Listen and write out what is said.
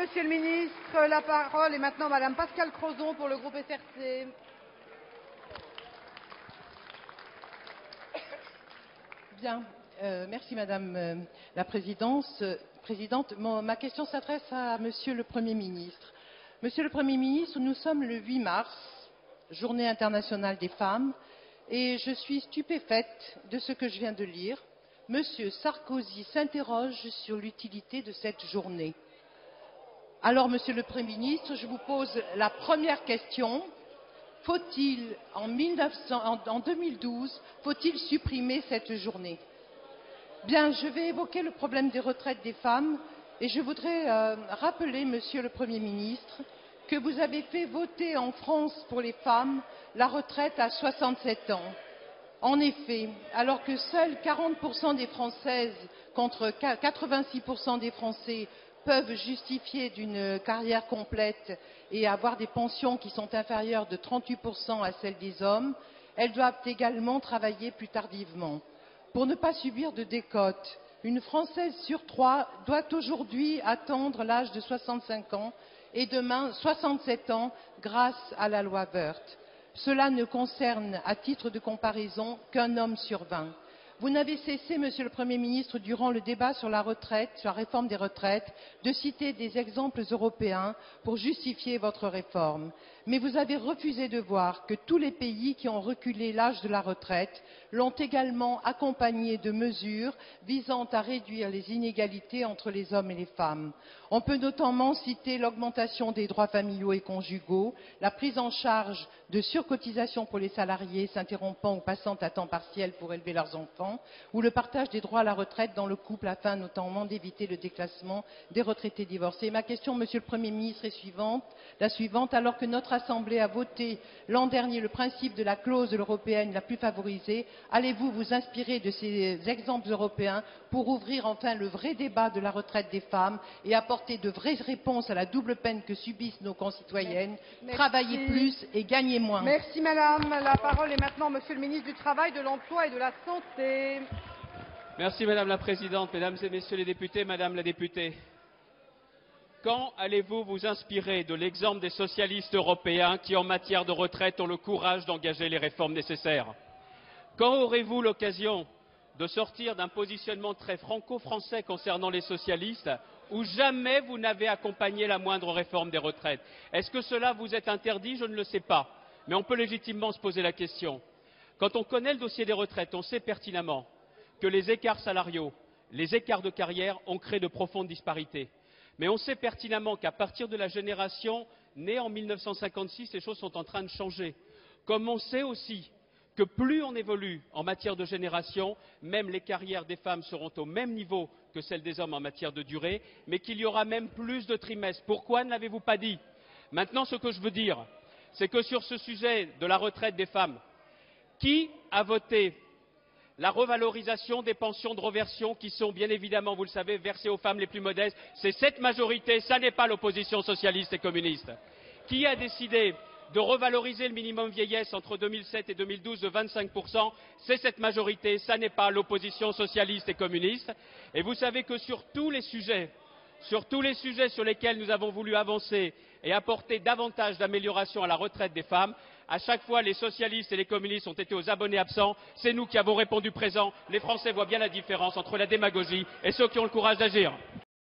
Monsieur le ministre, la parole est maintenant Madame Pascale Crozon pour le groupe SRC. Bien, merci Madame la Présidente. Ma question s'adresse à Monsieur le Premier ministre. Monsieur le Premier ministre, nous sommes le 8 mars, Journée internationale des femmes, et je suis stupéfaite de ce que je viens de lire. Monsieur Sarkozy s'interroge sur l'utilité de cette journée. Alors, Monsieur le Premier ministre, je vous pose la première question. Faut-il, en 2012, faut-il supprimer cette journée? Bien, je vais évoquer le problème des retraites des femmes et je voudrais rappeler, Monsieur le Premier ministre, que vous avez fait voter en France pour les femmes la retraite à 67 ans. En effet, alors que seuls 40% des Françaises contre 86% des Français peuvent justifier d'une carrière complète et avoir des pensions qui sont inférieures de 38% à celles des hommes, elles doivent également travailler plus tardivement. Pour ne pas subir de décote, une Française sur 3 doit aujourd'hui attendre l'âge de 65 ans et demain 67 ans grâce à la loi Woerth. Cela ne concerne, à titre de comparaison, qu'un homme sur 20. Vous n'avez cessé, Monsieur le Premier ministre, durant le débat sur la retraite, sur la réforme des retraites, de citer des exemples européens pour justifier votre réforme. Mais vous avez refusé de voir que tous les pays qui ont reculé l'âge de la retraite l'ont également accompagné de mesures visant à réduire les inégalités entre les hommes et les femmes. On peut notamment citer l'augmentation des droits familiaux et conjugaux, la prise en charge de surcotisations pour les salariés s'interrompant ou passant à temps partiel pour élever leurs enfants, ou le partage des droits à la retraite dans le couple afin notamment d'éviter le déclassement des retraités divorcés. Ma question, Monsieur le Premier ministre, est la suivante. Alors que notre Assemblée a voté l'an dernier le principe de la clause européenne la plus favorisée, allez-vous vous inspirer de ces exemples européens pour ouvrir enfin le vrai débat de la retraite des femmes et apporter de vraies réponses à la double peine que subissent nos concitoyennes, travailler plus et gagner moins? Merci Madame. La parole est maintenant Monsieur le ministre du Travail, de l'Emploi et de la Santé. Merci Madame la Présidente, Mesdames et Messieurs les députés, Madame la députée. Quand allez-vous vous inspirer de l'exemple des socialistes européens qui, en matière de retraite, ont le courage d'engager les réformes nécessaires? Quand aurez-vous l'occasion de sortir d'un positionnement très franco-français concernant les socialistes, où jamais vous n'avez accompagné la moindre réforme des retraites? Est-ce que cela vous est interdit? Je ne le sais pas. Mais on peut légitimement se poser la question. Quand on connaît le dossier des retraites, on sait pertinemment que les écarts salariaux, les écarts de carrière ont créé de profondes disparités. Mais on sait pertinemment qu'à partir de la génération née en 1956, les choses sont en train de changer. Comme on sait aussi que plus on évolue en matière de génération, même les carrières des femmes seront au même niveau que celles des hommes en matière de durée, mais qu'il y aura même plus de trimestres. Pourquoi ne l'avez-vous pas dit? Maintenant, ce que je veux dire, c'est que sur ce sujet de la retraite des femmes, qui a voté la revalorisation des pensions de réversion qui sont bien évidemment, vous le savez, versées aux femmes les plus modestes? C'est cette majorité, ça n'est pas l'opposition socialiste et communiste. Qui a décidé de revaloriser le minimum vieillesse entre 2007 et 2012 de 25%? C'est cette majorité, ça n'est pas l'opposition socialiste et communiste. Et vous savez que sur tous les sujets sur lesquels nous avons voulu avancer et apporter davantage d'améliorations à la retraite des femmes, à chaque fois les socialistes et les communistes ont été aux abonnés absents. C'est nous qui avons répondu présent. Les Français voient bien la différence entre la démagogie et ceux qui ont le courage d'agir.